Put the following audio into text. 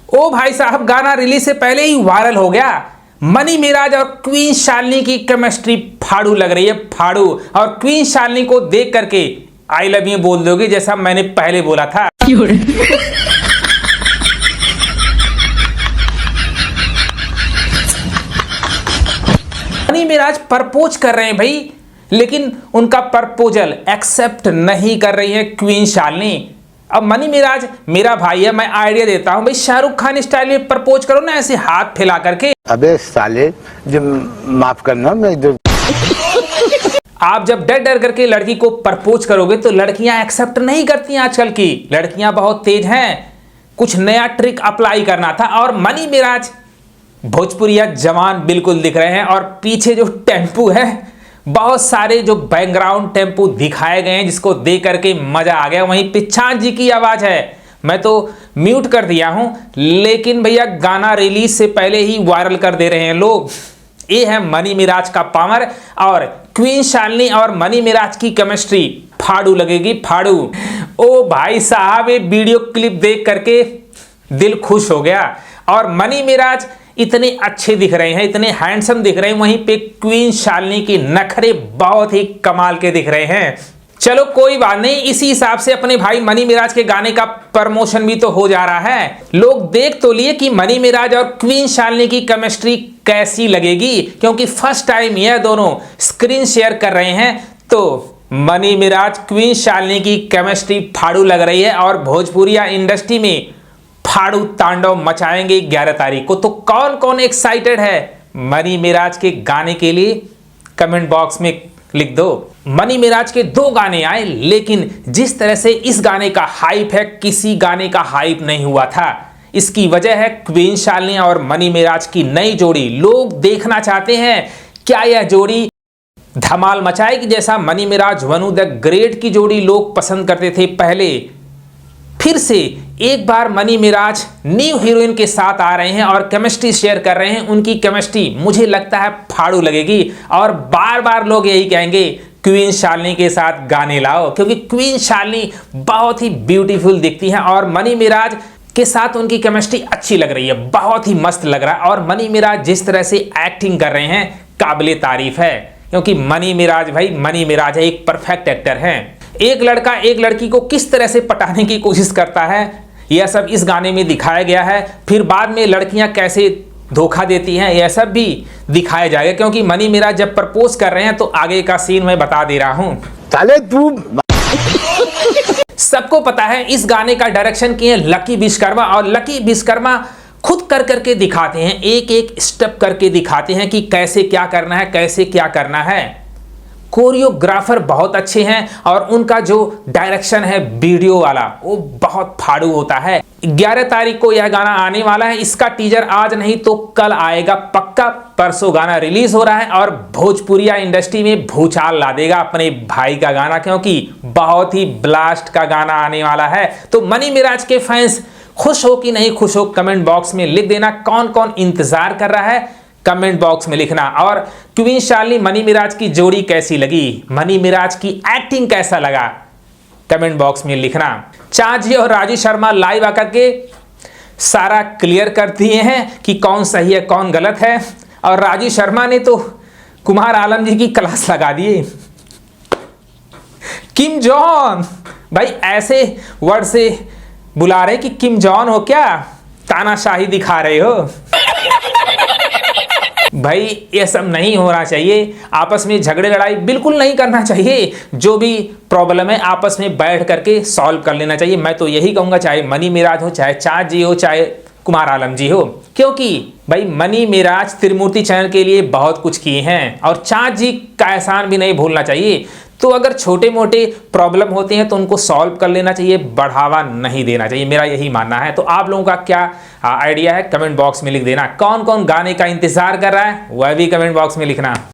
ओ भाई साहब, गाना रिलीज से पहले ही वायरल हो गया। मनी मिराज और क्वीन शालिनी की केमिस्ट्री फाड़ू लग रही है, फाड़ू। और क्वीन शालिनी को देख करके आई लव यू बोल दोगे, जैसा मैंने पहले बोला था। मनी मिराज प्रपोज कर रहे हैं भाई, लेकिन उनका प्रपोजल एक्सेप्ट नहीं कर रही है क्वीन शालिनी। अब मनी मिराज मेरा भाई है, मैं आइडिया देता हूं भाई, शाहरुख खान स्टाइल में प्रपोज करो ना, ऐसे हाथ फैला करके। अबे साले, जब माफ करना, मैं जो आप जब डर डर करके लड़की को प्रपोज करोगे तो लड़कियां एक्सेप्ट नहीं करती हैं। आजकल की लड़कियां बहुत तेज हैं, कुछ नया ट्रिक अप्लाई करना था। और मनी मिराज भोजपुरिया जवान बिल्कुल दिख रहे हैं। और पीछे जो टेम्पू है, बहुत सारे जो बैकग्राउंड टेम्पू दिखाए गए हैं, जिसको देख करके मजा आ गया। वहीं पिछाड़ जी की आवाज है, मैं तो म्यूट कर दिया हूं, लेकिन भैया गाना रिलीज से पहले ही वायरल कर दे रहे हैं लोग। ये है मनी मिराज का पावर। और क्वीन शालिनी और मनी मिराज की केमिस्ट्री फाड़ू लगेगी, फाड़ू। ओ भाई साहब, ये वीडियो क्लिप देख करके दिल खुश हो गया। और मनी मिराज इतने अच्छे दिख रहे हैं, इतने हैंडसम दिख रहे हैं, वहीं पे क्वीन शालिनी की नखरे बहुत ही कमाल के दिख रहे हैं। चलो कोई बात नहीं, इसी हिसाब से अपने भाई मनी मिराज के गाने का प्रमोशन भी तो हो जा रहा है। लोग देख तो लिए कि मनी मिराज और क्वीन शालिनी की केमिस्ट्री कैसी लगेगी, क्योंकि फर्स्ट टाइम यह दोनों स्क्रीन शेयर कर रहे हैं। तो मनी मिराज क्वीन शालिनी की केमिस्ट्री फाड़ू लग रही है और भोजपुरिया इंडस्ट्री में फाड़ू तांडव मचाएंगे 11 तारीख को। तो कौन कौन एक्साइटेड है मनी मिराज के गाने के लिए, कमेंट बॉक्स में लिख दो। मनी मिराज के 2 गाने आए, लेकिन जिस तरह से इस गाने का हाइप है, किसी गाने का हाइप नहीं हुआ था। इसकी वजह है क्वीन शालिनी और मनी मिराज की नई जोड़ी। लोग देखना चाहते हैं क्या यह जोड़ी धमाल मचाएगी, जैसा मनी मिराज वनु द ग्रेट की जोड़ी लोग पसंद करते थे पहले। फिर से एक बार मनी मिराज न्यू हीरोइन के साथ आ रहे हैं और केमिस्ट्री शेयर कर रहे हैं। उनकी केमिस्ट्री मुझे लगता है फाड़ू लगेगी। और बार बार लोग यही कहेंगे क्वीन शालिनी के साथ गाने लाओ, क्योंकि क्वीन शालिनी बहुत ही ब्यूटीफुल दिखती हैं और मनी मिराज के साथ उनकी केमिस्ट्री अच्छी लग रही है, बहुत ही मस्त लग रहा है। और मनी मिराज जिस तरह से एक्टिंग कर रहे हैं, काबिले तारीफ है, क्योंकि मनी मिराज भाई मनी मिराज है, एक परफेक्ट एक्टर हैं। एक लड़का एक लड़की को किस तरह से पटाने की कोशिश करता है, यह सब इस गाने में दिखाया गया है। फिर बाद में लड़कियां कैसे धोखा देती हैं, यह सब भी दिखाया जाएगा, क्योंकि मनी मिराज जब प्रपोज कर रहे हैं तो आगे का सीन मैं बता दे रहा हूं। साले तू सबको पता है इस गाने का डायरेक्शन किए लकी विश्वकर्मा, और लकी विश्वकर्मा खुद कर करके दिखाते हैं, एक एक स्टेप करके दिखाते हैं कि कैसे क्या करना है, कैसे क्या करना है। कोरियोग्राफर बहुत अच्छे हैं और उनका जो डायरेक्शन है वीडियो वाला, वो बहुत फाड़ू होता है। 11 तारीख को यह गाना आने वाला है। इसका टीजर आज नहीं तो कल आएगा पक्का। परसों गाना रिलीज हो रहा है और भोजपुरिया इंडस्ट्री में भूचाल ला देगा अपने भाई का गाना, क्योंकि बहुत ही ब्लास्ट का गाना आने वाला है। तो मनी मिराज के फैंस खुश हो कि नहीं खुश हो, कमेंट बॉक्स में लिख देना। कौन कौन इंतजार कर रहा है, कमेंट बॉक्स में लिखना। और क्वीन शालिनी मनी मिराज की जोड़ी कैसी लगी, मनी मिराज की एक्टिंग कैसा लगा, कमेंट बॉक्स में लिखना। चाँद जी और राजू शर्मा लाइव आकर के सारा क्लियर कर दिए हैं कि कौन सही है कौन गलत है। और राजू शर्मा ने तो कुमार आलम जी की क्लास लगा दिए। किम जॉन भाई, ऐसे वर्ड से बुला रहे कि किम जॉन हो क्या, तानाशाही दिखा रहे हो भाई। ये सब नहीं होना चाहिए, आपस में झगड़े लड़ाई बिल्कुल नहीं करना चाहिए। जो भी प्रॉब्लम है आपस में बैठ करके सॉल्व कर लेना चाहिए। मैं तो यही कहूंगा, चाहे मनी मिराज हो, चाहे चाँद जी हो, चाहे कुमार आलम जी हो, क्योंकि भाई मनी मिराज त्रिमूर्ति चैनल के लिए बहुत कुछ किए हैं और चाँद जी का एहसान भी नहीं भूलना चाहिए। तो अगर छोटे मोटे प्रॉब्लम होते हैं तो उनको सॉल्व कर लेना चाहिए, बढ़ावा नहीं देना चाहिए, मेरा यही मानना है। तो आप लोगों का क्या आइडिया है, कमेंट बॉक्स में लिख देना। कौन कौन गाने का इंतजार कर रहा है वह भी कमेंट बॉक्स में लिखना।